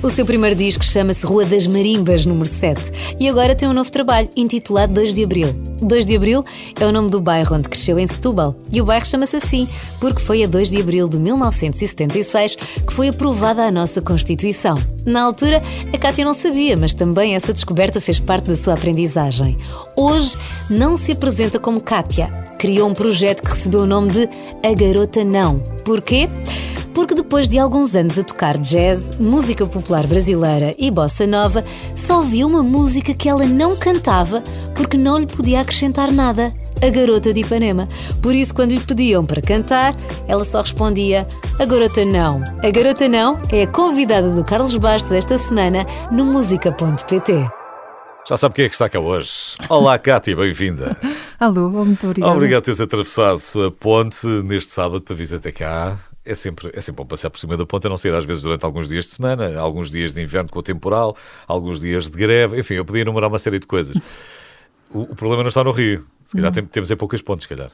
O seu primeiro disco chama-se Rua das Marimbas, número 7, e agora tem um novo trabalho intitulado 2 de Abril. 2 de Abril é o nome do bairro onde cresceu em Setúbal, e o bairro chama-se assim porque foi a 2 de Abril de 1976 que foi aprovada a nossa Constituição. Na altura, a Kátia não sabia, mas também essa descoberta fez parte da sua aprendizagem. Hoje, não se apresenta como Kátia. Criou um projeto que recebeu o nome de A Garota Não. Porquê? Porque depois de alguns anos a tocar jazz, música popular brasileira e bossa nova, só viu uma música que ela não cantava porque não lhe podia acrescentar nada: A Garota de Ipanema. Por isso, quando lhe pediam para cantar, ela só respondia: A Garota Não. A Garota Não é a convidada do Carlos Bastos esta semana no Música.pt. Já sabe quem é que está cá hoje. Olá, Kátia, bem-vinda. Alô, muito obrigada. Obrigado por teres atravessado a ponte neste sábado para vir até cá. É sempre bom passear por cima da ponte, a não ser às vezes durante alguns dias de semana, alguns dias de inverno com o temporal, alguns dias de greve, enfim, eu podia enumerar uma série de coisas. O problema não está no Rio. Se calhar temos poucas pontes, se calhar.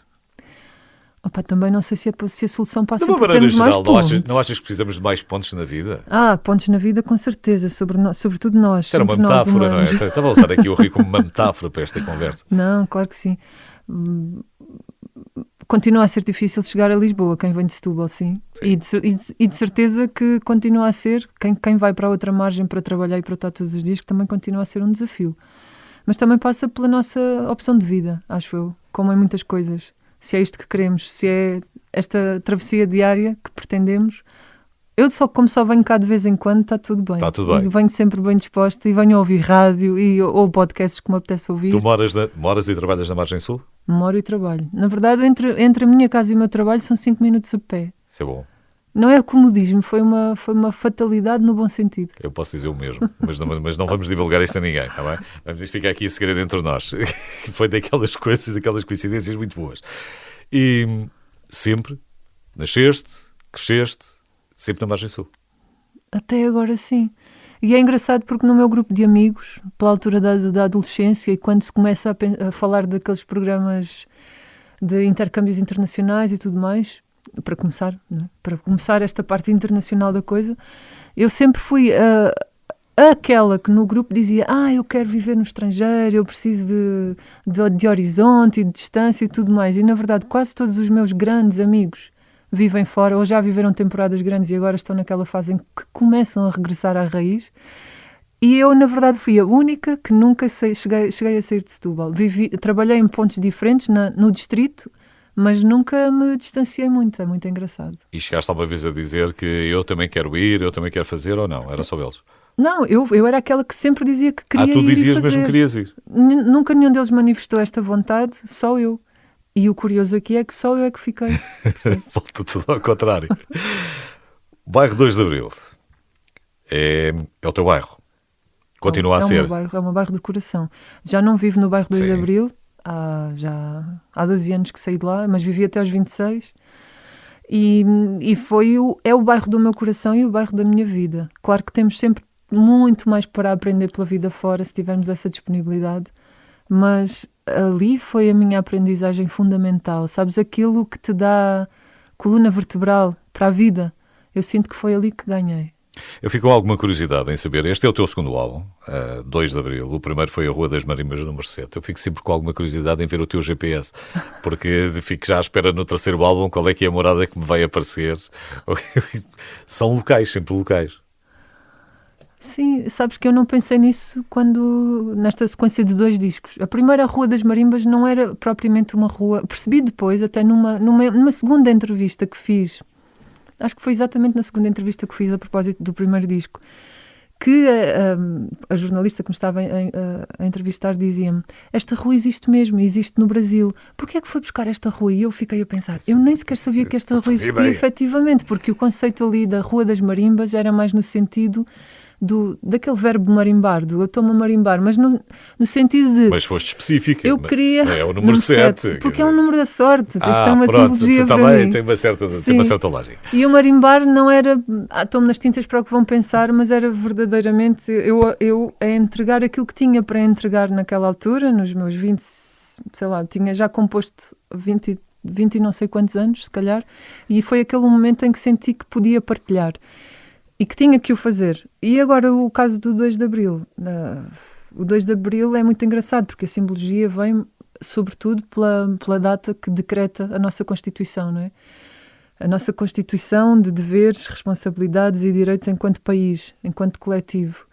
Opa, também não sei se a solução passa por termos mais pontes. De uma maneira geral, não achas que precisamos de mais pontes na vida? Pontes na vida, com certeza, sobretudo nós. Isto era uma metáfora, não é? Estava a usar aqui o Rio como uma metáfora para esta conversa. Não, claro que sim. Continua a ser difícil chegar a Lisboa, quem vem de Setúbal, sim. E de certeza que continua a ser, quem vai para a outra margem para trabalhar e para estar todos os dias, que também continua a ser um desafio. Mas também passa pela nossa opção de vida, acho eu, como em muitas coisas. Se é isto que queremos, se é esta travessia diária que pretendemos. Eu como só venho cá de vez em quando, está tudo bem. Está tudo bem. E venho sempre bem disposta e venho a ouvir rádio ou podcasts que me apetece ouvir. Tu moras e trabalhas na Margem Sul? Moro e trabalho. Na verdade, entre a minha casa e o meu trabalho são 5 minutos a pé. Isso é bom. Não é comodismo, foi uma fatalidade no bom sentido. Eu posso dizer o mesmo, mas não vamos divulgar isto a ninguém, está bem? Vamos ficar aqui a segredo entre nós. Foi daquelas coisas, daquelas coincidências muito boas. E sempre nasceste, cresceste, sempre na Margem Sul. Até agora sim. E é engraçado porque no meu grupo de amigos, pela altura da adolescência, e quando se começa a falar daqueles programas de intercâmbios internacionais e tudo mais, para começar esta parte internacional da coisa, eu sempre fui aquela que no grupo dizia: eu quero viver no estrangeiro, eu preciso de horizonte e de distância e tudo mais. E na verdade quase todos os meus grandes amigos vivem fora, ou já viveram temporadas grandes e agora estão naquela fase em que começam a regressar à raiz. E eu, na verdade, fui a única que nunca cheguei a sair de Setúbal. Trabalhei em pontos diferentes no distrito, mas nunca me distanciei muito. É muito engraçado. E chegaste alguma vez a dizer que eu também quero ir, eu também quero fazer, ou não? Era só eles? Não, eu era aquela que sempre dizia que queria ir. Tu dizias mesmo que querias ir? Nunca nenhum deles manifestou esta vontade, só eu. E o curioso aqui é que só eu é que fiquei. Volta tudo ao contrário. Bairro 2 de Abril é o teu bairro. Continua a ser. É o meu bairro de coração. Já não vivo no bairro 2 de Abril, há 12 anos que saí de lá, mas vivi até aos 26. E é o bairro do meu coração e o bairro da minha vida. Claro que temos sempre muito mais para aprender pela vida fora, se tivermos essa disponibilidade, mas ali foi a minha aprendizagem fundamental. Sabes, aquilo que te dá coluna vertebral para a vida, eu sinto que foi ali que ganhei. Eu fico com alguma curiosidade em saber, este é o teu segundo álbum, 2 de Abril, o primeiro foi a Rua das Marimbas, número 7. Eu fico sempre com alguma curiosidade em ver o teu GPS, porque fico já à espera no terceiro álbum qual é que é a morada que me vai aparecer. São locais, sempre locais. Sim, sabes que eu não pensei nisso nesta sequência de 2 discos. A primeira Rua das Marimbas não era propriamente uma rua, percebi depois, até numa segunda entrevista que fiz, acho que foi exatamente na segunda entrevista que fiz a propósito do primeiro disco, que a jornalista que me estava a entrevistar dizia-me: esta rua existe mesmo, existe no Brasil, porquê é que foi buscar esta rua? E eu fiquei a pensar, eu nem sequer sabia que esta rua existia efetivamente, porque o conceito ali da Rua das Marimbas era mais no sentido daquele verbo marimbar, eu estou-me a marimbar, mas no sentido de... Mas foste específica. Eu queria... É o número 7. Porque é o número da sorte. Isto é uma pronto, simbologia para também mim. Tem uma certa lógica. E o marimbar não era... Estou-me nas tintas para o que vão pensar, mas era verdadeiramente eu a entregar aquilo que tinha para entregar naquela altura, nos meus 20, sei lá, tinha já composto 20 e não sei quantos anos, se calhar, e foi aquele momento em que senti que podia partilhar. e que tinha que o fazer. E agora o caso do 2 de Abril. O 2 de Abril é muito engraçado, porque a simbologia vem sobretudo pela data que decreta a nossa Constituição, não é? A nossa Constituição de deveres, responsabilidades e direitos enquanto país, enquanto coletivo.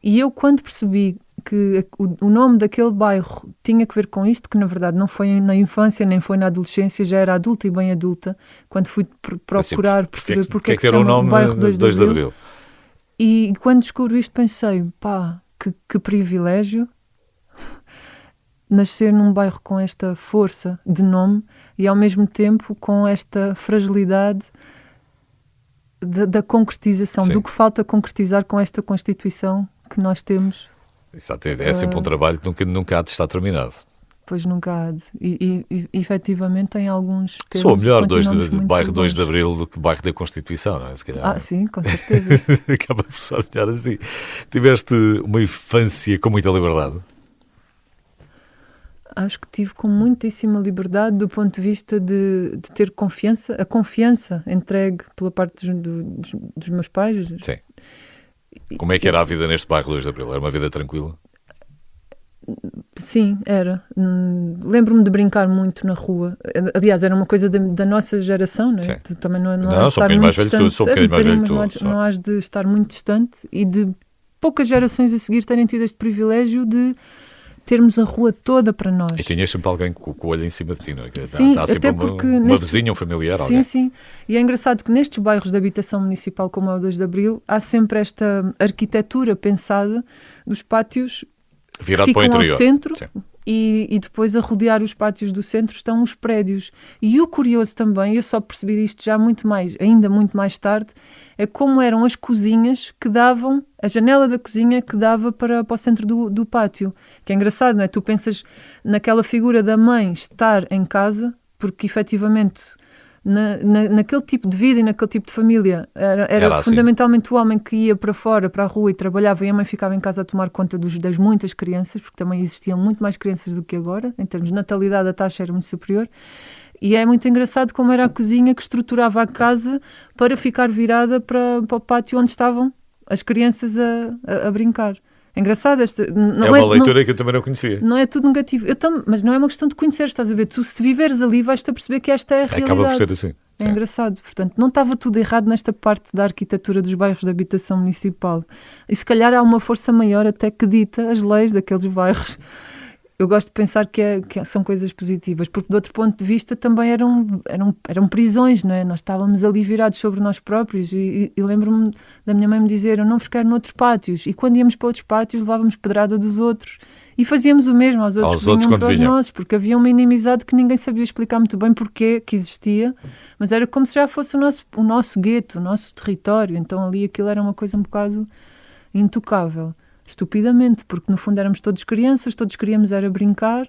E eu, quando percebi que o nome daquele bairro tinha que ver com isto, que na verdade não foi na infância, nem foi na adolescência, já era adulta e bem adulta, quando fui procurar perceber porque é que se chama o nome bairro 2 de Abril. E quando descobri isto pensei, pá, que privilégio nascer num bairro com esta força de nome e ao mesmo tempo com esta fragilidade da concretização, Sim. do que falta concretizar com esta Constituição que nós temos. Exato, é sempre um trabalho que nunca há de estar terminado. Pois nunca há de. E efetivamente tem alguns termos. Sou melhor bairro 2 bons. de Abril do que bairro da Constituição, não é? Se calhar. Sim, com certeza. Acaba por ser melhor assim. Tiveste uma infância com muita liberdade? Acho que tive com muitíssima liberdade do ponto de vista de ter confiança, a confiança entregue pela parte dos meus pais. Sim. Como é que era a vida neste bairro 2 de Abril? Era uma vida tranquila? Sim, era. Lembro-me de brincar muito na rua. Aliás, era uma coisa da nossa geração, não é? Sim. Tu também não Não, sou um bocadinho mais velho que tu. Sou um bocadinho mais velho que tu. Não has de estar muito distante e de poucas gerações a seguir terem tido este privilégio de termos a rua toda para nós. E tinhas sempre alguém com o olho em cima de ti, não é? Sim, há sempre até porque uma vizinha, um familiar, sim, alguém. Sim, e é engraçado que nestes bairros de habitação municipal, como é o 2 de Abril, há sempre esta arquitetura pensada dos pátios virado que para o ficam interior. ao centro. Sim. E depois a rodear os pátios do centro estão os prédios. E o curioso também, eu só percebi isto já ainda muito mais tarde, é como eram as cozinhas que davam, a janela da cozinha que dava para o centro do pátio. Que é engraçado, não é? Tu pensas naquela figura da mãe estar em casa, porque efetivamente naquele tipo de vida e naquele tipo de família era assim. fundamentalmente o homem que ia para fora, para a rua e trabalhava, e a mãe ficava em casa a tomar conta das muitas crianças, porque também existiam muito mais crianças do que agora, em termos de natalidade a taxa era muito superior. E é muito engraçado como era a cozinha que estruturava a casa para ficar virada para o pátio onde estavam as crianças a brincar. É engraçado. É uma leitura que eu também não conhecia. Não é tudo negativo. Mas não é uma questão de conhecer, estás a ver? Tu, se viveres ali, vais-te a perceber que esta é a realidade. Acaba por ser assim. É Sim. engraçado. Portanto, não estava tudo errado nesta parte da arquitetura dos bairros de habitação municipal. E se calhar há uma força maior até que dita as leis daqueles bairros. Eu gosto de pensar que são coisas positivas, porque de outro ponto de vista também eram prisões, não é? Nós estávamos ali virados sobre nós próprios e lembro-me da minha mãe me dizer, eu não vos quero noutros pátios, e quando íamos para outros pátios levávamos pedrada dos outros e fazíamos o mesmo aos outros que vinham para os nossos, porque havia uma inimizade que ninguém sabia explicar muito bem porquê que existia, mas era como se já fosse o nosso gueto, o nosso território, então ali aquilo era uma coisa um bocado intocável. Estupidamente, porque no fundo éramos todos crianças, todos queríamos era brincar.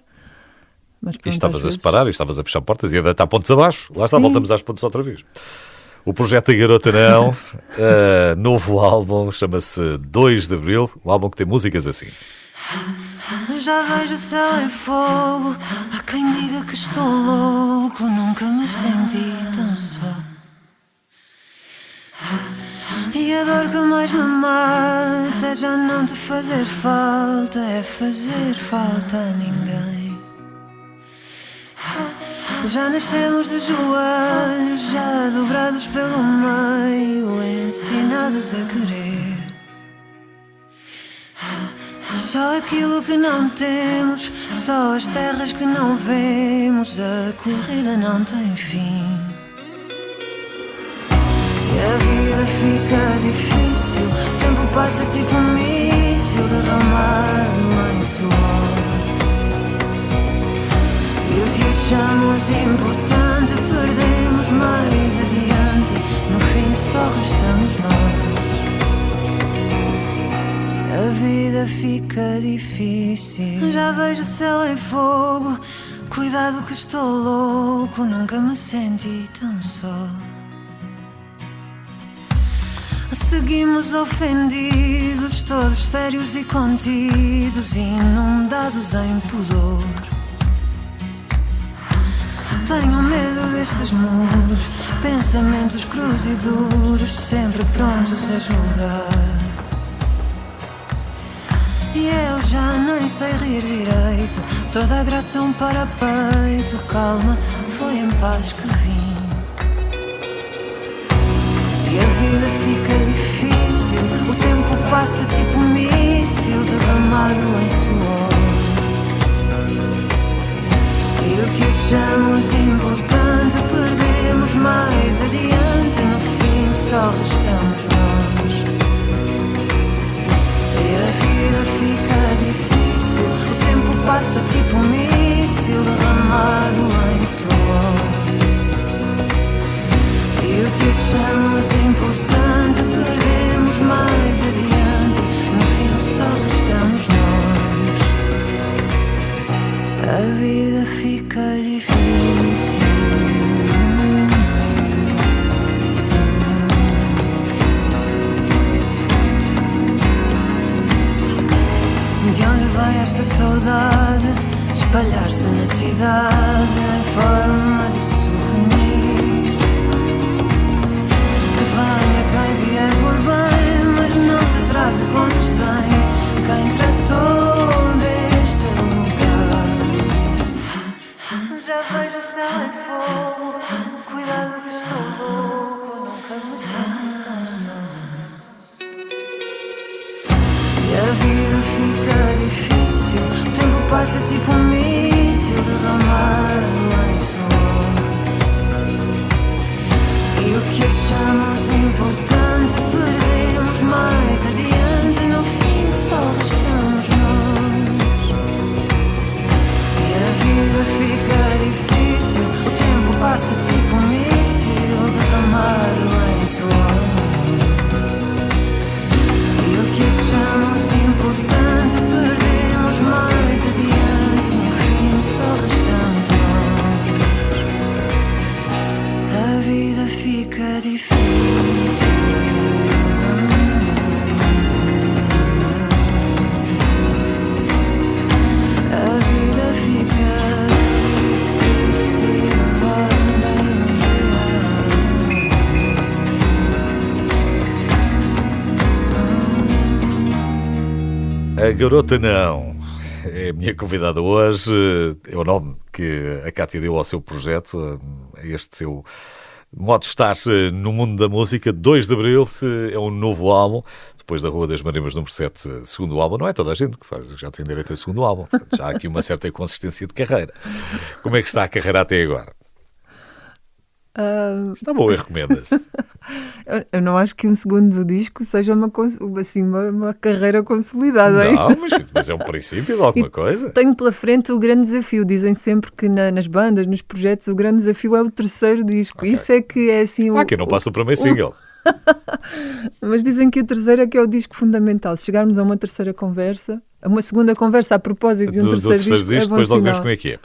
Mas pronto, e estavas a separar, e estavas a fechar portas e a deitar pontos abaixo. Lá está, Sim. Voltamos às pontas outra vez. O projeto A Garota Não, novo álbum, chama-se 2 de Abril, um álbum que tem músicas assim. Já vejo o céu em fogo, há quem diga que estou louco, nunca me senti tão só. E a dor que mais me mata é já não te fazer falta, é fazer falta a ninguém. Já nascemos de joelhos, já dobrados pelo meio, ensinados a querer. Só aquilo que não temos, só as terras que não vemos, a corrida não tem fim. E a vida fica difícil, o tempo passa tipo um míssil derramado em suor. E o que achamos importante perdemos mais adiante, no fim só restamos nós. A vida fica difícil, já vejo o céu em fogo, cuidado que estou louco, nunca me senti tão só. Seguimos ofendidos, todos sérios e contidos, inundados em pudor. tenho medo destes muros, pensamentos crus e duros, sempre prontos a julgar. E eu já nem sei rir direito, toda a graça é um parapeito. Calma, foi em paz que vim. E a vida fica difícil, o tempo passa tipo um míssil derramado em suor. E o que achamos importante perdemos mais adiante, no fim só restamos nós. E a vida fica difícil, o tempo passa tipo um míssil derramado em suor. E o que achamos importante perdemos mais adiante, no fim só restamos nós. A vida fica difícil. De onde vai esta saudade espalhar-se na cidade em forma de souvenir? Que venha quem vier por bem, mas não se atrase com desdém quem tratou deste lugar. Já vejo o céu em fogo, cuidado que estou louco, nunca me sinto tão só. E a vida fica difícil, o tempo passa tipo um míssil derramado em suor. E o que achamos importante perdemos mais adiante, no fim só restamos nós. E a vida fica difícil, o tempo passa tipo um míssil derramado em suor. E o que achamos importante perdemos mais adiante, no fim só restamos nós. A vida fica difícil. A vida fica difícil. A Garota Não é a minha convidada hoje, é o nome que a Cátia deu ao seu projeto, a este seu modo de estar no mundo da música. 2 de Abril é um novo álbum, depois da Rua das Marimbas número 7, segundo álbum. Não é toda a gente que faz, já tem direito a segundo álbum, portanto, já há aqui uma certa consistência de carreira. Como é que está a carreira até agora? Está boa e recomenda-se. Eu não acho que um segundo disco seja uma carreira consolidada. Hein? Não, mas é um princípio de alguma coisa. Tenho pela frente o grande desafio. Dizem sempre que nas bandas, nos projetos, o grande desafio é o terceiro disco. Okay. Isso é que é assim... Aqui não passa o primeiro single. Mas dizem que o terceiro é que é o disco fundamental. Se chegarmos a uma terceira conversa, a uma segunda conversa a propósito de um terceiro disco, depois logo vemos como é que é.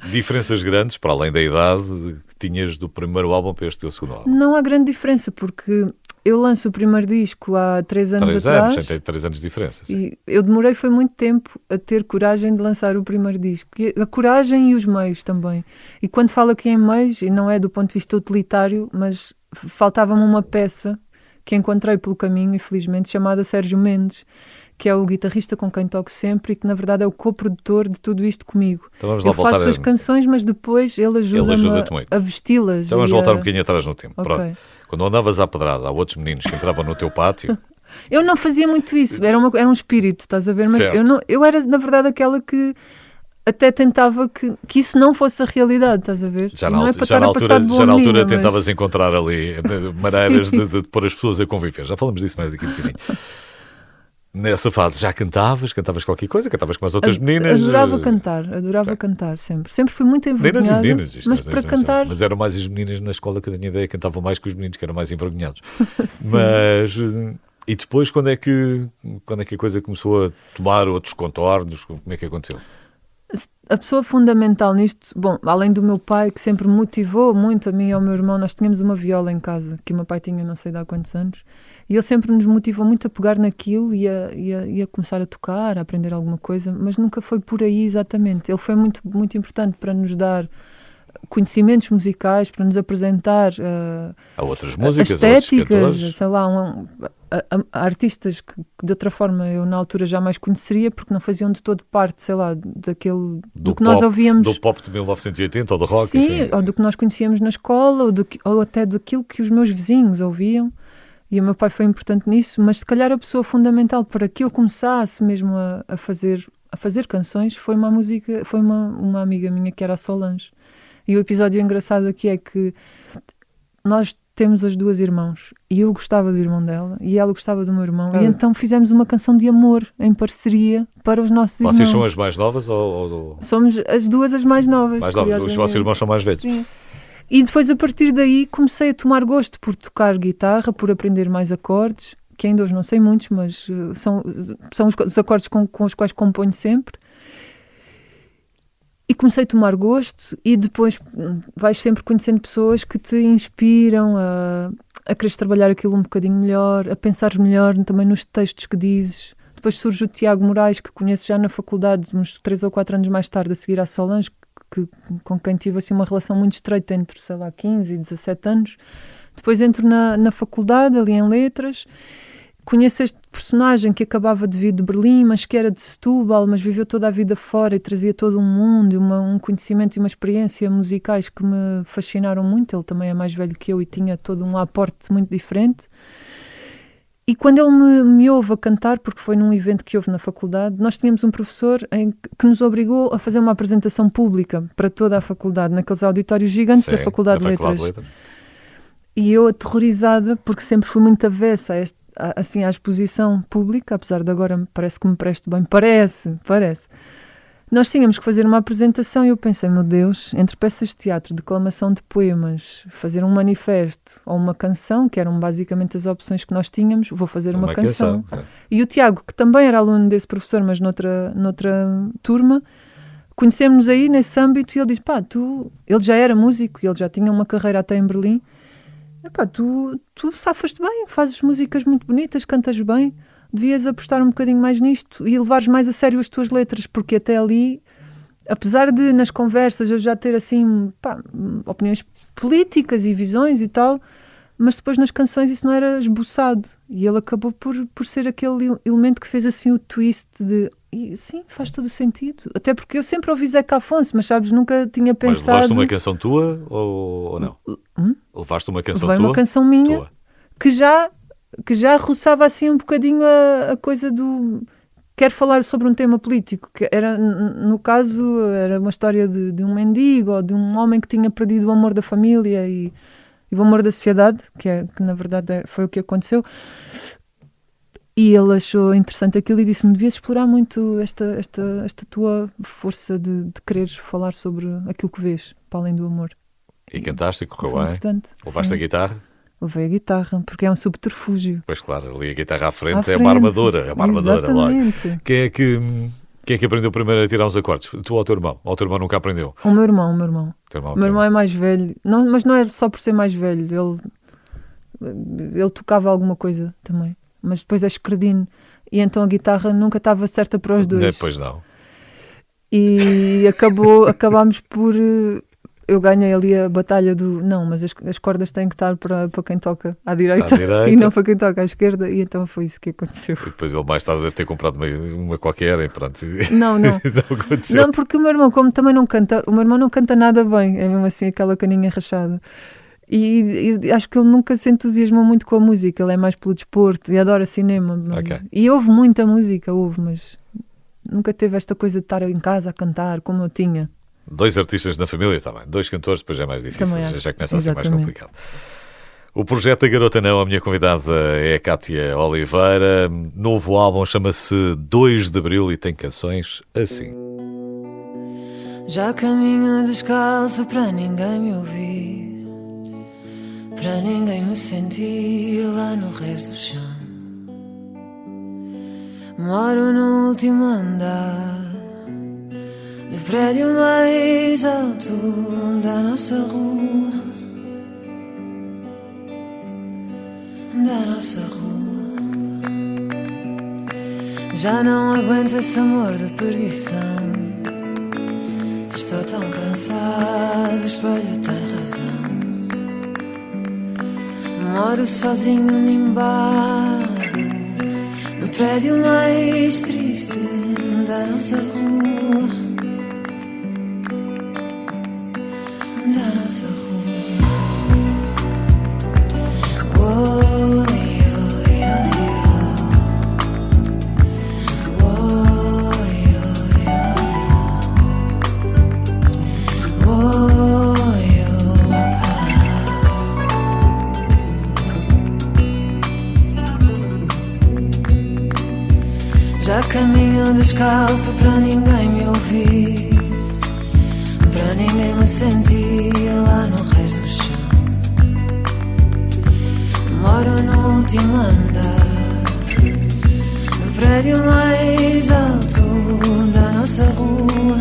Diferenças grandes, para além da idade que tinhas do primeiro álbum para este teu segundo álbum? Não há grande diferença, porque eu lanço o primeiro disco há 3 anos atrás. 3 anos de diferença. Sim. E eu demorei foi muito tempo a ter coragem de lançar o primeiro disco. E a coragem e os meios também. E quando falo aqui em meios, e não é do ponto de vista utilitário, mas faltava-me uma peça que encontrei pelo caminho, infelizmente, chamada Sérgio Mendes, que é o guitarrista com quem toco sempre e que na verdade é o coprodutor de tudo isto comigo. Então vamos lá eu faço as canções, mas depois ele ajuda-me a vesti-las. Então vamos voltar um bocadinho atrás no tempo. Okay. Pronto. Quando andavas à pedrada, há outros meninos que entravam no teu pátio. Eu não fazia muito isso, era um espírito, estás a ver? Mas eu era na verdade aquela que até tentava que isso não fosse a realidade, estás a ver? Já na altura tentavas encontrar ali maneiras de pôr as pessoas a conviver. Já falamos disso mais daqui a bocadinho. Nessa fase já cantavas qualquer coisa? Cantavas com as outras meninas? Adorava cantar sempre. Sempre fui muito envergonhada. Meninas e meninos. Mas para cantar... Mas eram mais as meninas na escola que eu tinha ideia, cantavam mais que os meninos, que eram mais envergonhados. Mas... E depois, quando é que a coisa começou a tomar outros contornos? Como é que aconteceu? A pessoa fundamental nisto, bom, além do meu pai, que sempre me motivou muito, a mim e ao meu irmão, nós tínhamos uma viola em casa, que o meu pai tinha não sei de há quantos anos, e ele sempre nos motivou muito a pegar naquilo e a começar a tocar, a aprender alguma coisa, mas nunca foi por aí exatamente. Ele foi muito, muito importante para nos dar conhecimentos musicais, para nos apresentar Há outras músicas, estéticas, outros cantores. sei lá, a artistas que de outra forma eu na altura jamais conheceria, porque não faziam de todo parte, sei lá, do que nós ouvíamos. Do pop de 1980 ou do rock. Sim, enfim. ou do que nós conhecíamos na escola, ou até daquilo que os meus vizinhos ouviam. E o meu pai foi importante nisso, mas se calhar a pessoa fundamental para que eu começasse mesmo a fazer canções foi uma amiga minha que era a Solange. E o episódio engraçado aqui é que nós temos as duas irmãos e eu gostava do irmão dela e ela gostava do meu irmão e então fizemos uma canção de amor em parceria para os nossos irmãos. Vocês são as mais novas ou... Somos as duas as mais novas. Mais novas, os vossos irmãos são mais velhos. Sim. E depois a partir daí comecei a tomar gosto por tocar guitarra, por aprender mais acordes, que ainda hoje não sei muitos, mas são os acordes com os quais componho sempre. E comecei a tomar gosto e depois vais sempre conhecendo pessoas que te inspiram a quereres trabalhar aquilo um bocadinho melhor, a pensares melhor também nos textos que dizes. Depois surge o Tiago Moraes, que conheço já na faculdade, uns 3 ou 4 anos mais tarde, a seguir à Solange, com quem tive assim, uma relação muito estreita entre, sei lá, 15 e 17 anos. Depois entro na faculdade, ali em Letras. Conheço este personagem que acabava de vir de Berlim, mas que era de Setúbal, mas viveu toda a vida fora e trazia todo um mundo, um conhecimento e uma experiência musicais que me fascinaram muito. Ele também é mais velho que eu e tinha todo um aporte muito diferente. E quando ele me ouve a cantar, porque foi num evento que houve na faculdade, nós tínhamos um professor que nos obrigou a fazer uma apresentação pública para toda a faculdade, naqueles auditórios gigantes da Faculdade de Letras. E eu aterrorizada, porque sempre fui muito avessa à exposição pública, apesar de agora parece que me presto bem, parece. Nós tínhamos que fazer uma apresentação e eu pensei, meu Deus, entre peças de teatro, declamação de poemas, fazer um manifesto ou uma canção, que eram basicamente as opções que nós tínhamos, vou fazer uma canção. E o Tiago, que também era aluno desse professor, mas noutra turma, conhecemos-nos aí nesse âmbito e ele diz, ele já era músico e ele já tinha uma carreira até em Berlim. Tu safas-te bem, fazes músicas muito bonitas, cantas bem, devias apostar um bocadinho mais nisto e levares mais a sério as tuas letras, porque até ali, apesar de nas conversas eu já ter assim, opiniões políticas e visões e tal, mas depois nas canções isso não era esboçado e ele acabou por ser aquele elemento que fez assim o twist de sim, faz todo o sentido, até porque eu sempre ouvi Zeca Afonso, mas sabes, nunca tinha pensado. Mas levaste uma canção tua ou não? Levaste uma canção tua? Uma canção minha tua. Que já roçava assim um bocadinho a coisa do quero falar sobre um tema político, que era, no caso, era uma história de um mendigo ou de um homem que tinha perdido o amor da família e o amor da sociedade, que na verdade foi o que aconteceu. E ele achou interessante aquilo e disse-me, devias explorar muito esta tua força de quereres falar sobre aquilo que vês, para além do amor. E cantaste e correu bem? Importante. Levaste a guitarra? Levei a guitarra, porque é um subterfúgio. Pois claro, ali a guitarra à frente é uma armadura. Exatamente. Logo. Quem é que aprendeu primeiro a tirar os acordes? Tu ou o teu irmão? Ou o teu irmão nunca aprendeu? O meu irmão. O meu irmão é mais velho, mas não é só por ser mais velho, ele tocava alguma coisa também. Mas depois é esquerdino e então a guitarra nunca estava certa para os dois. Depois não. E acabámos por... Eu ganhei ali a batalha mas as cordas têm que estar para quem toca à direita e não para quem toca à esquerda, e então foi isso que aconteceu. E depois ele mais tarde deve ter comprado uma qualquer e pronto. Não. Não aconteceu. Não, porque o meu irmão, como também não canta, o meu irmão não canta nada bem, é mesmo assim aquela caninha rachada. E acho que ele nunca se entusiasmou muito com a música, ele é mais pelo desporto e adora cinema. Okay. E ouve muita música, mas nunca teve esta coisa de estar em casa a cantar como eu tinha. 2 artistas na família, está bem. 2 cantores, depois é mais difícil, já começa a ser mais complicado. O projeto da Garota Não, a minha convidada é a Cátia Oliveira. Novo álbum chama-se 2 de Abril e tem canções assim. Já caminho descalço para ninguém me ouvir, para ninguém me sentir lá no resto do chão. Moro no último andar do prédio mais alto da nossa rua, Já não aguento esse amor de perdição, estou tão cansada. cansado, o espelho tem razão. Moro sozinho nimbado no prédio mais triste da nossa rua. Da nossa rua. Já caminho descalço para ninguém me ouvir, para ninguém me sentir lá no reis do chão. Moro no último andar, no prédio mais alto da nossa rua.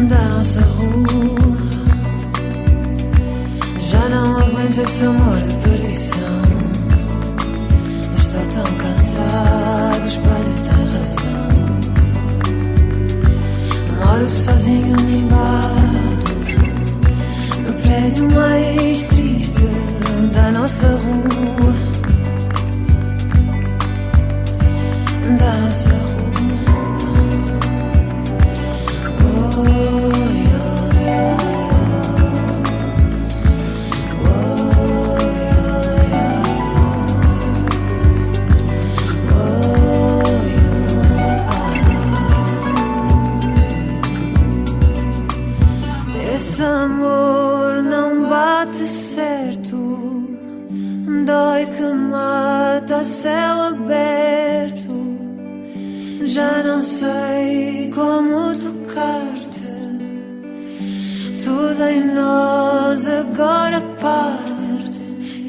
Da nossa rua. Já não aguento esse amor de perdição. Estou tão cansado, o espelho tem razão. Moro sozinho nimbado no prédio mais triste da nossa rua. Da nossa rua. Esse amor não bate certo, dói que mata a céu aberto. Já não sei como tocar-te, tudo em nós agora parte.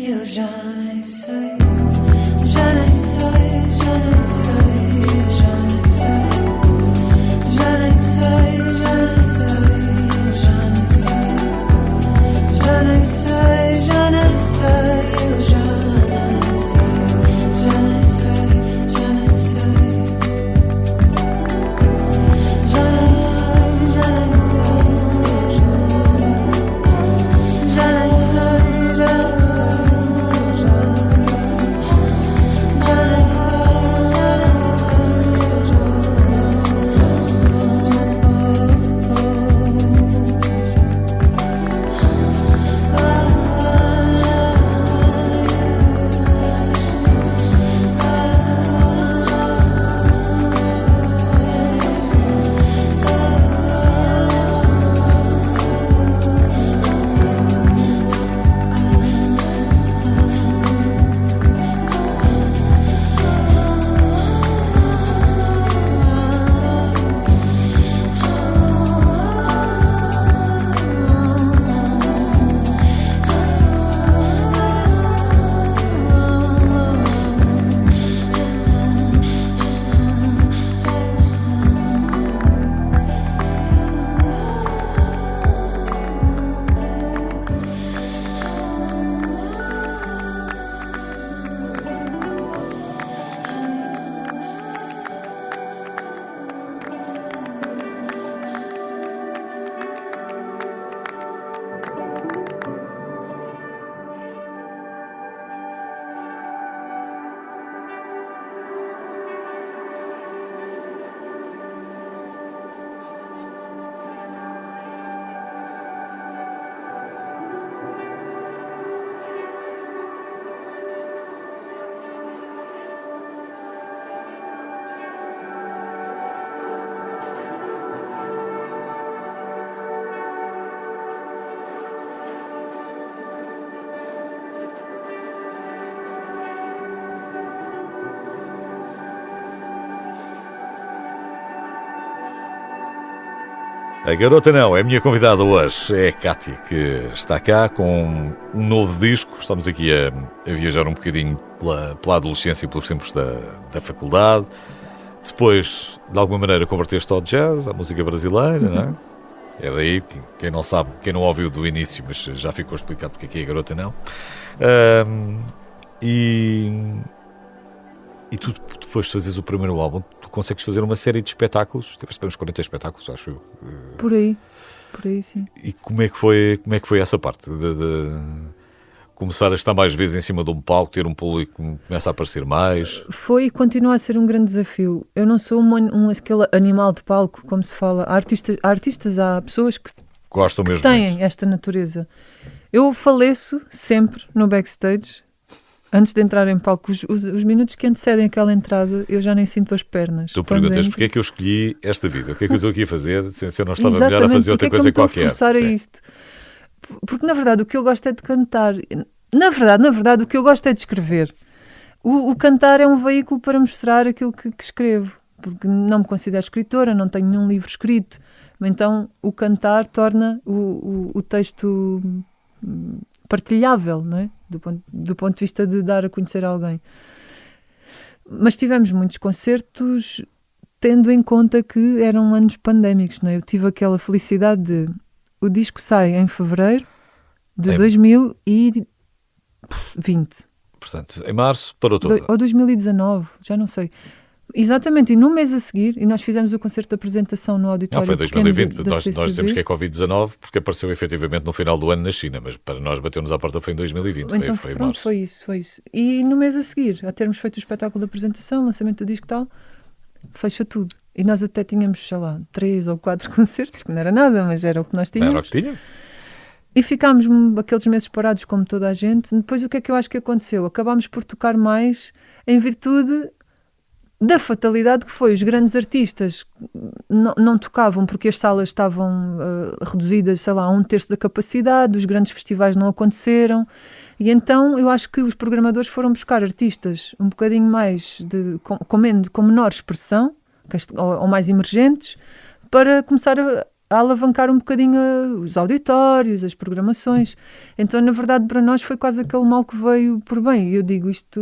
Eu já nem sei, já nem sei, já nem sei, eu já nem sei, já nem sei, já nem sei. Já nem sei, já nem sei, eu já nem sei, já nem sei, já nem sei, já nem sei, já nem sei, já nem sei, já nem sei, já nem A garota não, é a minha convidada hoje, é a Cátia, que está cá com um novo disco. Estamos aqui a viajar um bocadinho pela adolescência e pelos tempos da faculdade. Depois, de alguma maneira, converteste ao jazz, à música brasileira, não é? É daí, quem não sabe, quem não ouviu do início, mas já ficou explicado porque aqui é a garota não. E E tu, depois de fazeres o primeiro álbum, tu consegues fazer uma série de espetáculos, tiveste uns 40 espetáculos, acho eu. Por aí sim. E como é que foi essa parte de começar a estar mais vezes em cima de um palco, ter um público que começa a aparecer mais? Foi e continua a ser um grande desafio. Eu não sou aquele animal de palco, como se fala. Há artistas, há pessoas que Gostam mesmo têm muito. esta natureza. Eu faleço sempre no backstage, antes de entrar em palco. Os minutos que antecedem aquela entrada, eu já nem sinto as pernas. Tu Quando perguntas entro. porque é que eu escolhi esta vida? O que é que eu estou aqui a fazer se eu não estava Exatamente, melhor a fazer porque outra é que eu coisa me estou a qualquer? forçar a Sim. isto? Porque na verdade o que eu gosto é de cantar. Na verdade o que eu gosto é de escrever. O cantar é um veículo para mostrar aquilo que escrevo, porque não me considero escritora, não tenho nenhum livro escrito. Então o cantar torna o texto partilhável, não é? Do ponto de vista de dar a conhecer a alguém. Mas tivemos muitos concertos tendo em conta que eram anos pandémicos, não é? Eu tive aquela felicidade de... O disco sai em fevereiro de 2020. Portanto, em março parou tudo. Ou 2019, já não sei. Exatamente, e no mês a seguir, e nós fizemos o concerto de apresentação no auditório Não, foi pequeno 2020. da Nós CCB. dizemos que é Covid-19 porque apareceu efetivamente no final do ano na China, mas para nós bateu-nos à porta foi em 2020. Então, foi em pronto, março. foi isso. E no mês a seguir, a termos feito o espetáculo de apresentação, lançamento do disco e tal, fecha tudo. E nós até tínhamos, sei lá, 3 ou 4 concertos, que não era nada, mas era o que nós tínhamos. Era o que tinha? E ficámos aqueles meses parados como toda a gente. Depois o que é que eu acho que aconteceu? Acabámos por tocar mais em virtude da fatalidade que foi. Os grandes artistas não tocavam porque as salas estavam reduzidas, sei lá, a 1/3 da capacidade, os grandes festivais não aconteceram. E então eu acho que os programadores foram buscar artistas um bocadinho mais com menor expressão, ou mais emergentes, para começar a alavancar um bocadinho os auditórios, as programações. Então, na verdade, para nós foi quase aquele mal que veio por bem. Eu digo isto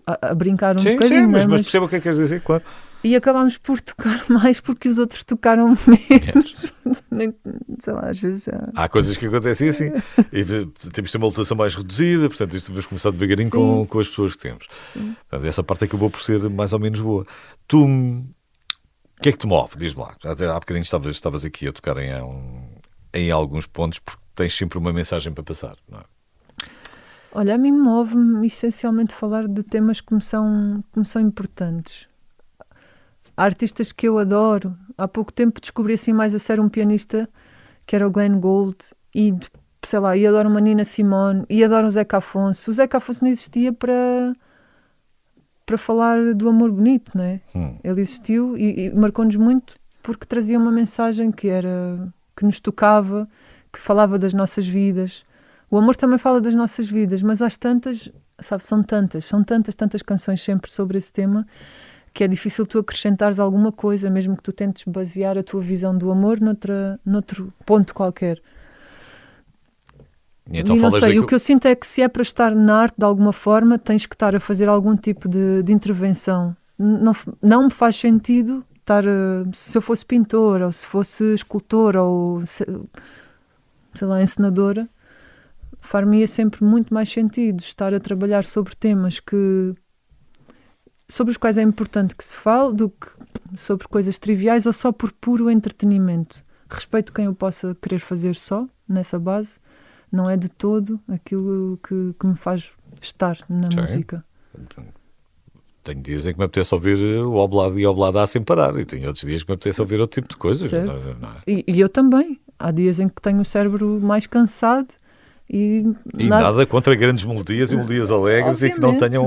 a brincar um bocadinho. Sim, mas mas percebo o que é que queres dizer, claro. E acabámos por tocar mais porque os outros tocaram menos. Sei lá, às vezes já... Há coisas que acontecem assim e temos de ter uma lotação mais reduzida, portanto isto devemos começar devagarinho com as pessoas que temos. Portanto, essa parte acabou por ser mais ou menos boa. Tu, o que é que te move? Diz-me lá. Há bocadinho estavas aqui a tocar em alguns pontos porque tens sempre uma mensagem para passar, não é? Olha, a mim move-me essencialmente falar de temas que me são importantes. Há artistas que eu adoro. Há pouco tempo descobri assim mais a sério um pianista que era o Glenn Gould e, sei lá, e adoro uma Nina Simone e adoro o Zeca Afonso. O Zeca Afonso não existia para falar do amor bonito, não é? Ele existiu e marcou-nos muito porque trazia uma mensagem que nos tocava, que falava das nossas vidas. O amor também fala das nossas vidas, mas às tantas, sabe, são tantas canções sempre sobre esse tema que é difícil tu acrescentares alguma coisa, mesmo que tu tentes basear a tua visão do amor noutro ponto qualquer. E então e não falas sei, daquilo... o que eu sinto é que se é para estar na arte de alguma forma, tens que estar a fazer algum tipo de intervenção. Não me faz sentido estar, se eu fosse pintora, ou se fosse escultora, ou sei lá, encenadora, far-me-ia sempre muito mais sentido estar a trabalhar sobre temas sobre os quais é importante que se fale do que sobre coisas triviais ou só por puro entretenimento. Respeito quem eu possa querer fazer só nessa base, não é de todo aquilo que me faz estar na música. Tenho dias em que me apetece ouvir o Oblado e Oblada sem parar e tenho outros dias que me apetece ouvir outro tipo de coisas. Não é? E eu também. Há dias em que tenho o cérebro mais cansado e nada contra grandes melodias e melodias alegres e que não tenham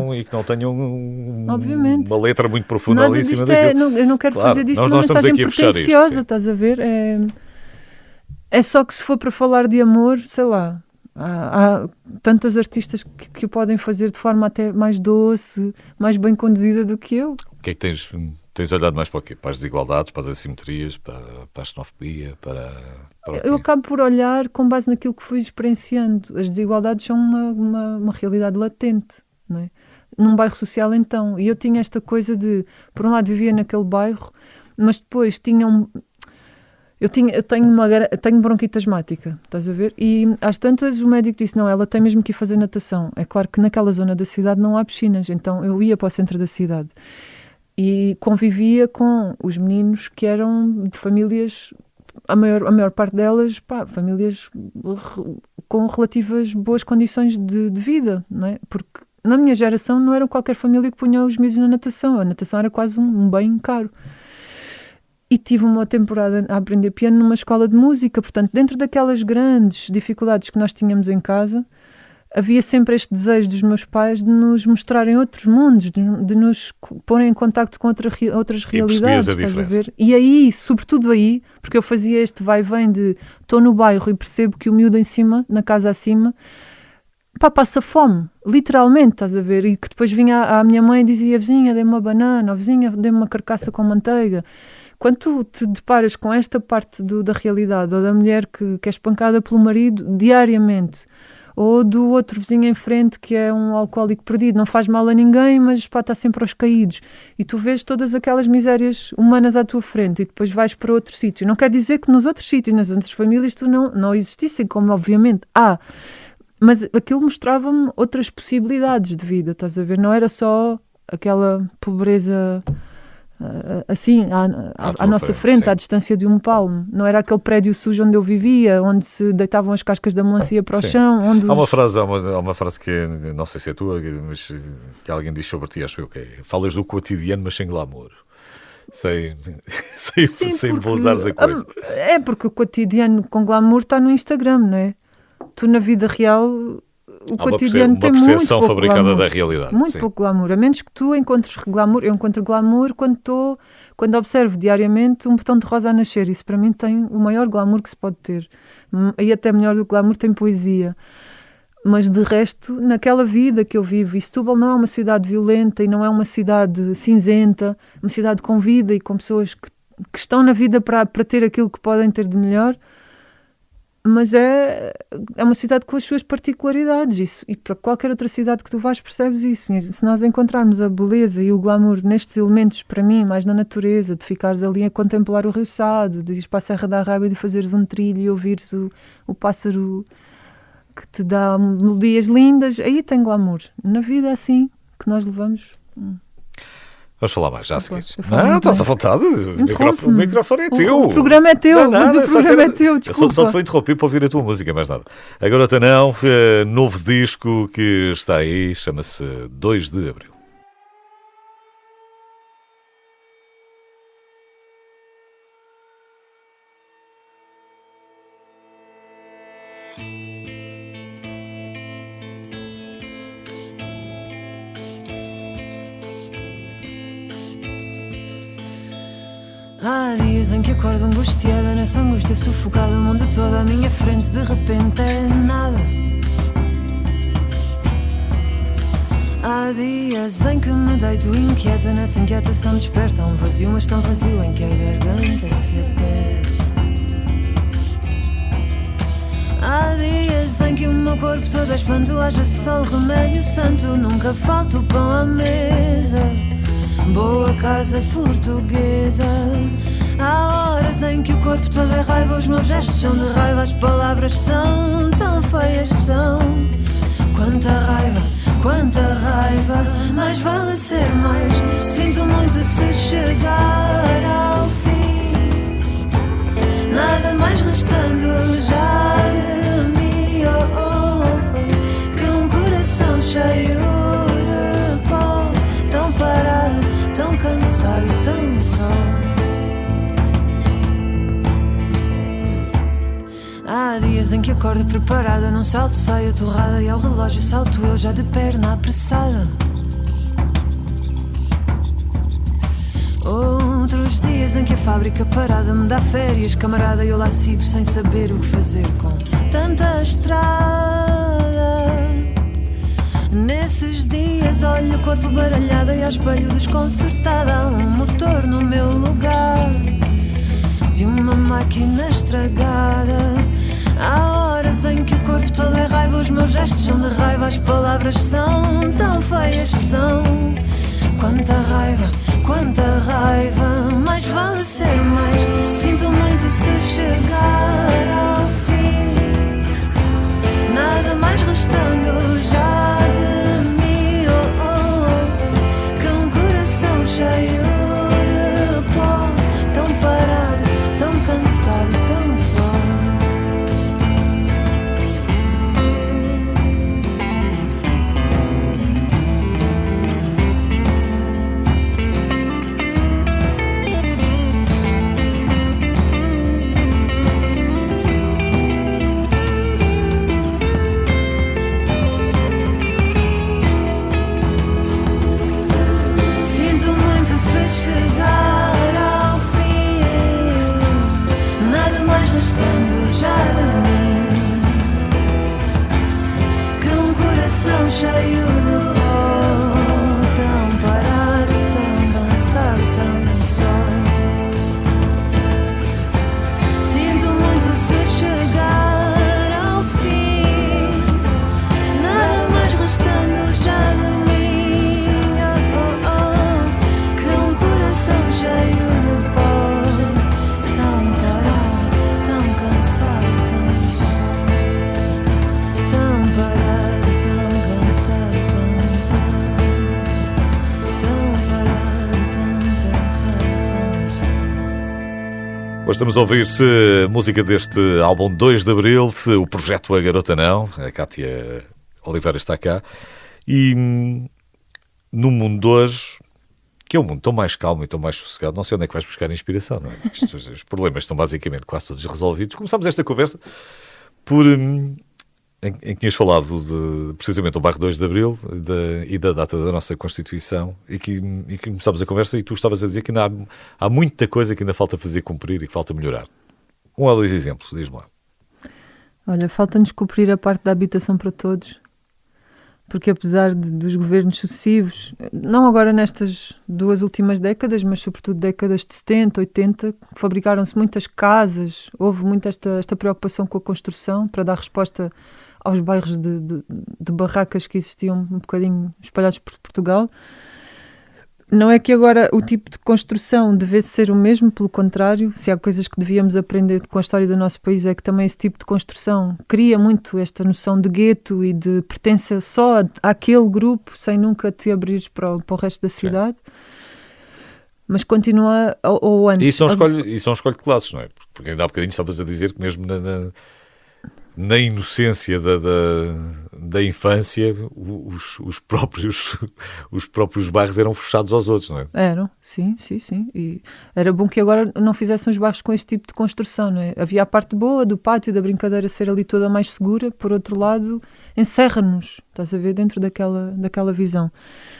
uma letra muito profunda nada ali em cima daquilo. Eu não quero Claro, fazer disto nós uma estamos mensagem aqui a fechar pretenciosa, isto, sim. estás a ver? É só que se for para falar de amor, sei lá, há tantas artistas que o podem fazer de forma até mais doce, mais bem conduzida do que eu. O que é que tens olhado mais para o quê? Para as desigualdades, para as assimetrias, para a xenofobia, para eu acabo por olhar com base naquilo que fui experienciando. As desigualdades são uma realidade latente, não é? Num bairro social, então. E eu tinha esta coisa de, por um lado, vivia naquele bairro, mas depois tinha Eu tenho bronquite asmática, estás a ver? E às tantas o médico disse, não, ela tem mesmo que ir fazer natação. É claro que naquela zona da cidade não há piscinas, então eu ia para o centro da cidade e convivia com os meninos que eram de famílias, a maior parte delas, famílias com relativas boas condições de vida, não é? Porque na minha geração não era qualquer família que punha os miúdos na natação. A natação era quase um bem caro. E tive uma temporada a aprender piano numa escola de música. Portanto, dentro daquelas grandes dificuldades que nós tínhamos em casa, havia sempre este desejo dos meus pais de nos mostrarem outros mundos, de nos porem em contacto com outras realidades. A diferença. A ver? E aí, sobretudo aí, porque eu fazia este vai-vem de estou no bairro e percebo que o miúdo em cima, na casa acima, passa fome, literalmente, estás a ver? E que depois vinha à minha mãe e dizia, vizinha, dê-me uma banana, ou vizinha, dê-me uma carcaça com manteiga. Quando tu te deparas com esta parte da realidade, ou da mulher que é espancada pelo marido diariamente, ou do outro vizinho em frente que é um alcoólico perdido, não faz mal a ninguém, mas está sempre aos caídos, e tu vês todas aquelas misérias humanas à tua frente e depois vais para outro sítio. Não quer dizer que nos outros sítios, nas outras famílias, tu não existissem, como obviamente há, mas aquilo mostrava-me outras possibilidades de vida, estás a ver? Não era só aquela pobreza assim, à nossa frente, à distância de um palmo. Não era aquele prédio sujo onde eu vivia, onde se deitavam as cascas da melancia para o chão. Onde há uma frase que não sei se é tua, mas que alguém diz sobre ti, acho eu, que é: falas do cotidiano, mas sem glamour. Sem embelezares a coisa. É porque o cotidiano com glamour está no Instagram, não é? Tu na vida real... O cotidiano tem muito pouco fabricada glamour, da realidade. muito pouco glamour, a menos que tu encontres glamour. Eu encontro glamour quando observo diariamente um botão de rosa a nascer. Isso para mim tem o maior glamour que se pode ter. E até melhor do que glamour tem poesia. Mas de resto, naquela vida que eu vivo, e Setúbal não é uma cidade violenta e não é uma cidade cinzenta, uma cidade com vida e com pessoas que estão na vida para ter aquilo que podem ter de melhor. Mas é uma cidade com as suas particularidades, e para qualquer outra cidade que tu vais percebes isso. E se nós encontrarmos a beleza e o glamour nestes elementos, para mim, mais na natureza, de ficares ali a contemplar o Rio Sado, de ires para a Serra da Arrábia, de fazeres um trilho e ouvires o pássaro que te dá melodias lindas, aí tem glamour. Na vida é assim que nós levamos... Vamos falar mais já a seguir. Estás à vontade. O microfone é teu. O programa é teu, mas o programa é teu, desculpa. Só te vou interromper para ouvir a tua música, mais nada. Agora não, novo disco que está aí, chama-se 2 de Abril. Há dias em que acordo angustiada, nessa angústia sufocada, o mundo todo à minha frente, de repente é nada. Há dias em que me deito inquieta, nessa inquietação desperta um vazio, mas tão vazio em que a garganta se aperta. Há dias em que o meu corpo todo é espanto, haja sol, remédio santo, nunca falta o pão à mesa. Boa casa portuguesa. Há horas em que o corpo todo é raiva, os meus gestos são de raiva, as palavras são tão feias, são. Quanta raiva, mais vale ser mais. Sinto muito se chegar ao fim, nada mais restando já de mim, que um coração cheio de pó, tão parado, tão cansado, tão só. Há dias em que acordo preparada, num salto saio torrada e ao relógio salto eu já de perna apressada. Outros dias em que a fábrica parada me dá férias, camarada, e eu lá sigo sem saber o que fazer com tanta estrada. Nesses dias olho o corpo baralhado e ao espelho desconcertada, há um motor no meu lugar de uma máquina estragada. Há horas em que o corpo todo é raiva, os meus gestos são de raiva, as palavras são tão feias, são. Quanta raiva, mais vale ser mais. Sinto muito se Hoje estamos a ouvir-se música deste álbum 2 de Abril, o projeto A Garota Não. A Cátia Oliveira está cá. E no mundo de hoje, que é um mundo tão mais calmo e tão mais sossegado, não sei onde é que vais buscar inspiração, não é? Porque os problemas estão basicamente quase todos resolvidos. Começámos esta conversa por... em que tinhas falado precisamente do bairro 2 de Abril e da data da nossa Constituição e que começámos a conversa e tu estavas a dizer que ainda há muita coisa que ainda falta fazer cumprir e que falta melhorar. Um ou dois exemplos, diz-me lá. Olha, falta-nos cumprir a parte da habitação para todos, porque apesar dos governos sucessivos, não agora nestas 2 últimas décadas, mas sobretudo décadas de 70, 80, fabricaram-se muitas casas, houve muito esta preocupação com a construção para dar resposta aos bairros de barracas que existiam um bocadinho espalhados por Portugal. Não é que agora o tipo de construção devesse ser o mesmo, pelo contrário, se há coisas que devíamos aprender com a história do nosso país é que também esse tipo de construção cria muito esta noção de gueto e de pertença só àquele grupo, sem nunca te abrires para o resto da cidade. Sim. Mas continua, ou antes... E isso não escolhe classes, não é? Porque ainda há bocadinho estavas a dizer que mesmo na inocência da infância, os próprios bairros eram fechados aos outros, não é? Eram, sim. E era bom que agora não fizessem os bairros com esse tipo de construção, não é? Havia a parte boa do pátio, da brincadeira ser ali toda mais segura, por outro lado, encerra-nos, estás a ver, dentro daquela visão.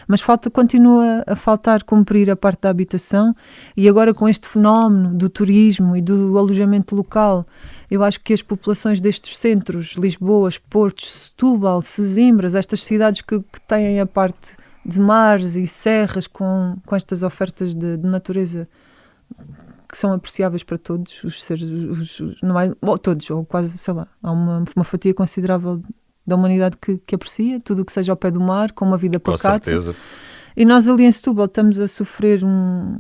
Mas continua a faltar cumprir a parte da habitação e agora com este fenómeno do turismo e do alojamento local, eu acho que as populações destes centros, Lisboa, Porto, Setúbal, Sesimbras, estas cidades que têm a parte de mares e serras com estas ofertas de natureza que são apreciáveis para todos os seres, não é, todos, ou quase, sei lá, há uma fatia considerável da humanidade que aprecia tudo o que seja ao pé do mar, com uma vida pacata. Com certeza. E nós ali em Setúbal estamos a sofrer um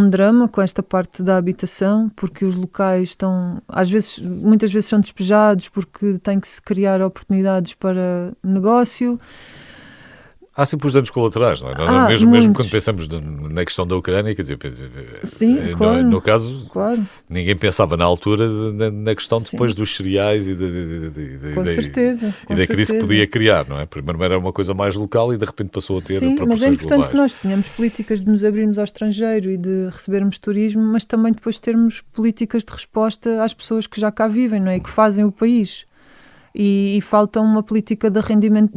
drama com esta parte da habitação, porque os locais estão, muitas vezes são despejados porque tem que se criar oportunidades para negócio. Há sempre os danos colaterais, não é? Mesmo quando pensamos na questão da Ucrânia, quer dizer, sim, claro, no caso, claro. Ninguém pensava na altura na questão depois sim. dos cereais e da crise que podia criar, não é? Primeiro era uma coisa mais local e de repente passou a ter sim, proporções globais. Mas é importante que nós tenhamos políticas de nos abrirmos ao estrangeiro e de recebermos turismo, mas também depois termos políticas de resposta às pessoas que já cá vivem, não é? E que fazem o país. E falta uma política de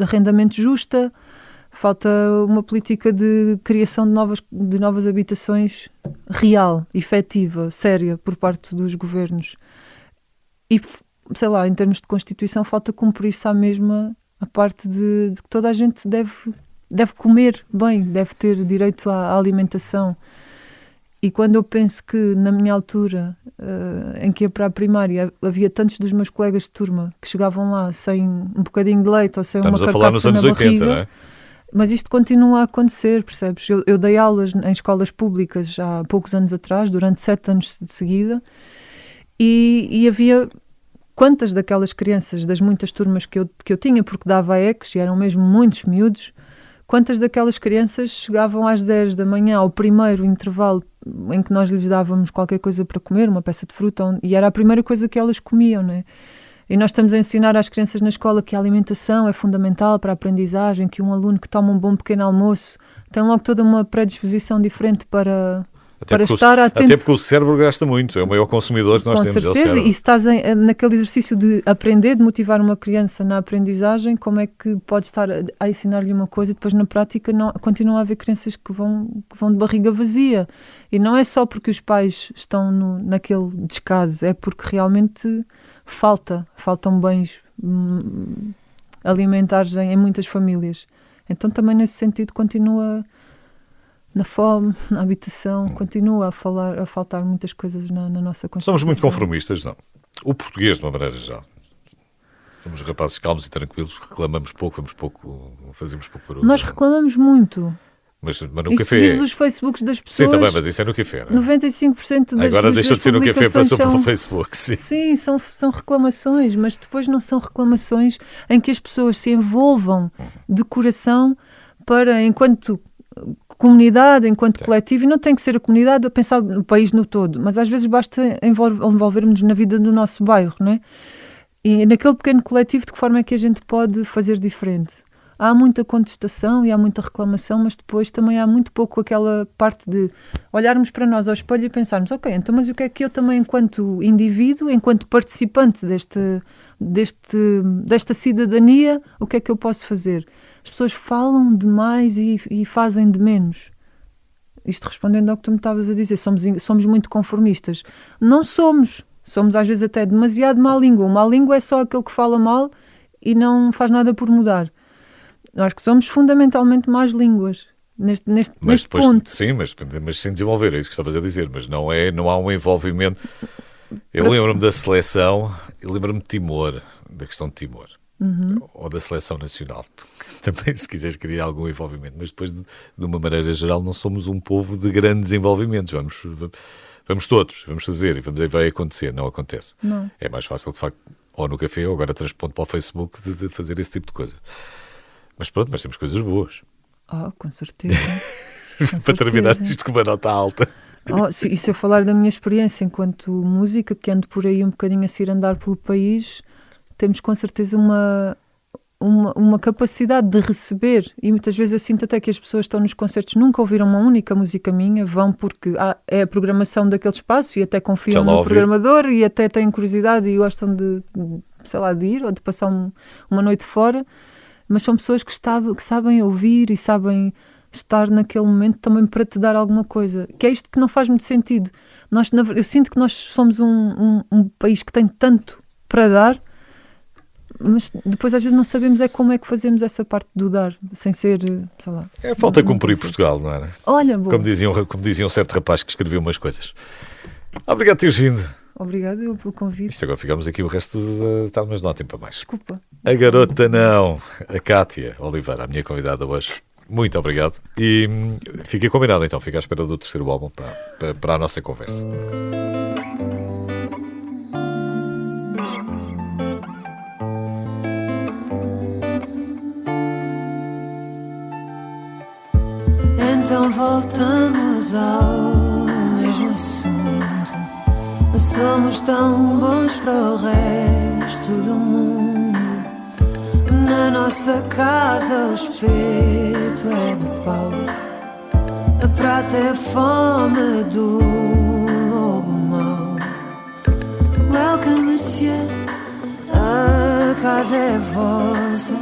arrendamento justa. Falta uma política de criação de novas habitações real, efetiva, séria, por parte dos governos. E, sei lá, em termos de Constituição, falta cumprir-se à mesma a parte de que toda a gente deve comer bem, deve ter direito à alimentação. E quando eu penso que, na minha altura, em que ia para a primária, havia tantos dos meus colegas de turma que chegavam lá sem um bocadinho de leite ou sem uma carcaça na barriga... Estamos a falar nos anos 80, não é? Mas isto continua a acontecer, percebes? Eu dei aulas em escolas públicas há poucos anos atrás, durante 7 anos de seguida, e havia quantas daquelas crianças, das muitas turmas que eu tinha, porque dava ECs e eram mesmo muitos miúdos, quantas daquelas crianças chegavam às 10 da manhã ao primeiro intervalo em que nós lhes dávamos qualquer coisa para comer, uma peça de fruta, e era a primeira coisa que elas comiam, não é? E nós estamos a ensinar às crianças na escola que a alimentação é fundamental para a aprendizagem, que um aluno que toma um bom pequeno almoço tem logo toda uma predisposição diferente para estar atento. Até porque o cérebro gasta muito, é o maior consumidor que nós temos. Com certeza, e se estás naquele exercício de aprender, de motivar uma criança na aprendizagem, como é que podes estar a ensinar-lhe uma coisa e depois na prática continua a haver crianças que vão de barriga vazia. E não é só porque os pais estão naquele descaso, é porque realmente... Faltam bens alimentares em muitas famílias. Então também nesse sentido continua na fome, na habitação, continua a faltar muitas coisas na nossa Constituição. Somos muito conformistas, não? O português, de uma maneira geral. Somos rapazes calmos e tranquilos, reclamamos pouco, fazemos pouco barulho. Nós reclamamos muito. Mas no e café... se os Facebooks das pessoas... Sim, também, mas isso é no café, não é? 95% das Agora deixou de ser no café, passou para o Facebook, sim. Sim, são reclamações, mas depois não são reclamações em que as pessoas se envolvam de coração para, enquanto comunidade, enquanto coletivo, e não tem que ser a comunidade a pensar no país no todo, mas às vezes basta envolvermos na vida do nosso bairro, não é? E naquele pequeno coletivo, de que forma é que a gente pode fazer diferente? Há muita contestação e há muita reclamação, mas depois também há muito pouco aquela parte de olharmos para nós ao espelho e pensarmos, ok, então mas o que é que eu também, enquanto indivíduo, enquanto participante desta cidadania, o que é que eu posso fazer? As pessoas falam demais e fazem de menos. Isto respondendo ao que tu me estavas a dizer, somos muito conformistas. Não somos. Somos às vezes até demasiado má língua. Uma língua é só aquele que fala mal e não faz nada por mudar. Eu acho que somos fundamentalmente más línguas. Neste depois, ponto. Sim, mas sem desenvolver, é isso que estavas a dizer. Mas não há um envolvimento. Eu lembro-me da seleção, eu lembro-me de Timor, da questão de Timor. Ou da seleção nacional, também se quiseres criar algum envolvimento, mas depois de uma maneira geral não somos um povo de grandes envolvimentos, vamos todos, vamos fazer e vai acontecer, não acontece. Não. É mais fácil de facto, ou no café ou agora transpondo para o Facebook de fazer esse tipo de coisa, mas pronto, mas temos coisas boas. Com certeza. Para terminar isto com uma nota alta. E se eu falar da minha experiência enquanto música, que ando por aí um bocadinho a se ir andar pelo país, temos com certeza uma capacidade de receber, e muitas vezes eu sinto até que as pessoas que estão nos concertos nunca ouviram uma única música minha, vão porque é a programação daquele espaço e até confiam no programador e até têm curiosidade e gostam de ir ou de passar uma noite fora, mas são pessoas que sabem ouvir e sabem estar naquele momento também para te dar alguma coisa, que é isto que não faz muito sentido. Eu sinto que nós somos um país que tem tanto para dar, mas depois às vezes não sabemos como é que fazemos essa parte do dar, sem ser, sei lá. Falta cumprir Portugal, não era? Olha, boa. Como dizia um certo rapaz que escreveu umas coisas. Obrigado por teres vindo. Obrigado eu pelo convite. Isto agora ficamos aqui o resto mas não há tempo para mais. Desculpa. A garota não, a Cátia Oliveira, a minha convidada hoje. Muito obrigado. E fiquei combinado então, fica à espera do terceiro álbum para a nossa conversa. Então voltamos ao mesmo assunto. Somos tão bons para o resto do mundo. Na nossa casa o espeto é de pau, a prata é a fome do lobo mau. Welcome, monsieur, a casa é vossa.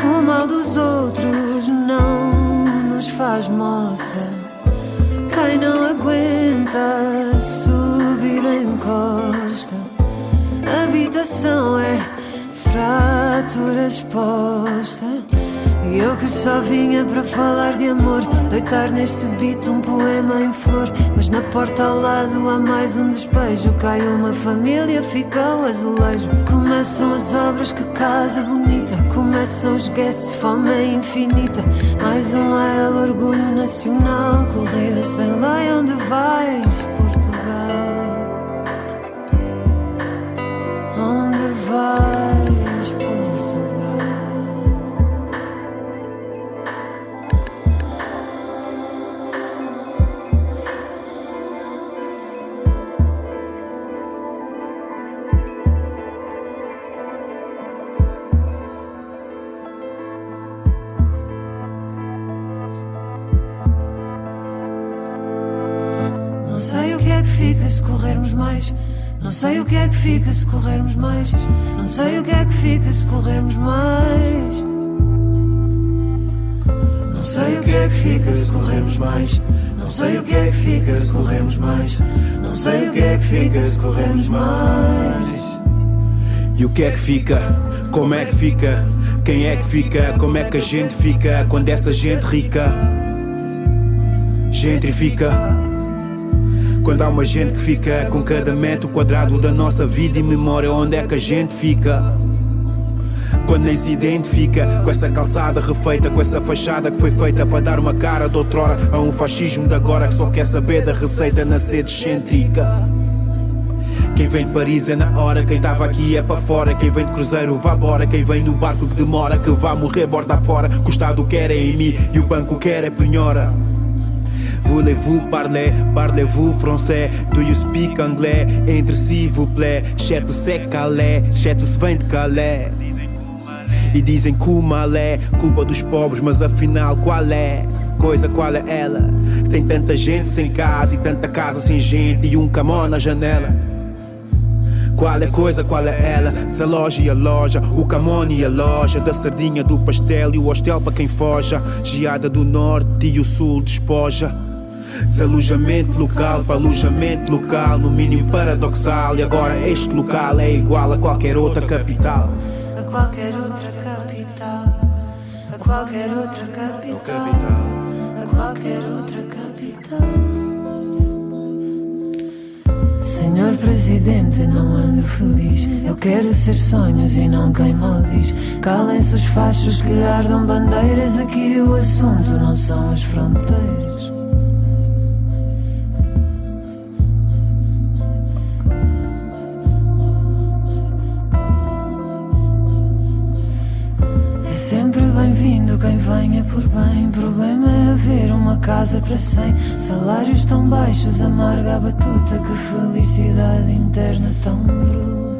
O mal dos outros não nos faz moça. Quem não aguenta subir a encosta. A habitação é fratura exposta. E eu que só vinha para falar de amor, deitar neste beat um poema em flor. Mas na porta ao lado há mais um despejo. Cai uma família, fica o azulejo. Começam as obras, que casa bonita. Começam os guests, fome é infinita. Mais um AL, orgulho nacional. Corrida sem lei, onde vais, Portugal? Onde vais, Portugal? Não sei o que é que fica se corrermos mais. Não sei o que é que fica se corrermos mais. Não sei o que é que fica se corrermos mais. Não sei o que é que fica se corrermos mais. Não sei o que é que fica se corrermos mais. Não sei o que é que fica se corrermos mais. E o que é que fica? Como é que fica? Quem é que fica? Como é que a gente fica quando essa gente rica gentrifica? Quando há uma gente que fica com cada metro quadrado da nossa vida e memória, onde é que a gente fica? Quando nem se identifica com essa calçada refeita, com essa fachada que foi feita para dar uma cara de outrora a um fascismo de agora que só quer saber da receita na sede excêntrica. Quem vem de Paris é na hora, quem tava aqui é para fora. Quem vem de cruzeiro vá embora, quem vem no barco que demora, que vá morrer borda fora. Que o Estado quer é em mim e o banco quer é penhora. Voulez-vous parler, parlez-vous français? Do you speak anglais? Entre s'il vous plaît. Cheto c'est Calais, cheto se vem de Calais. E dizem que o mal é culpa dos pobres, mas afinal qual é? Coisa qual é ela? Tem tanta gente sem casa e tanta casa sem gente e um camão na janela. Qual é coisa, qual é ela? Desaloja e a loja, o camone e a loja, da sardinha, do pastel e o hostel para quem foja. Geada do norte e o sul despoja. Desalojamento local para alojamento local, no mínimo paradoxal. E agora este local é igual a qualquer outra capital. A qualquer outra capital. A qualquer outra capital. A qualquer outra capital. Senhor Presidente, não ando feliz. Eu quero ser sonhos e não quem maldiz. Calem-se os fachos que ardam bandeiras. Aqui o assunto não são as fronteiras. É sempre bem-vindo quem venha por bem. Problema é haver uma casa para 100. Salários tão baixos, amarga a batuta. Que felicidade interna tão bruta.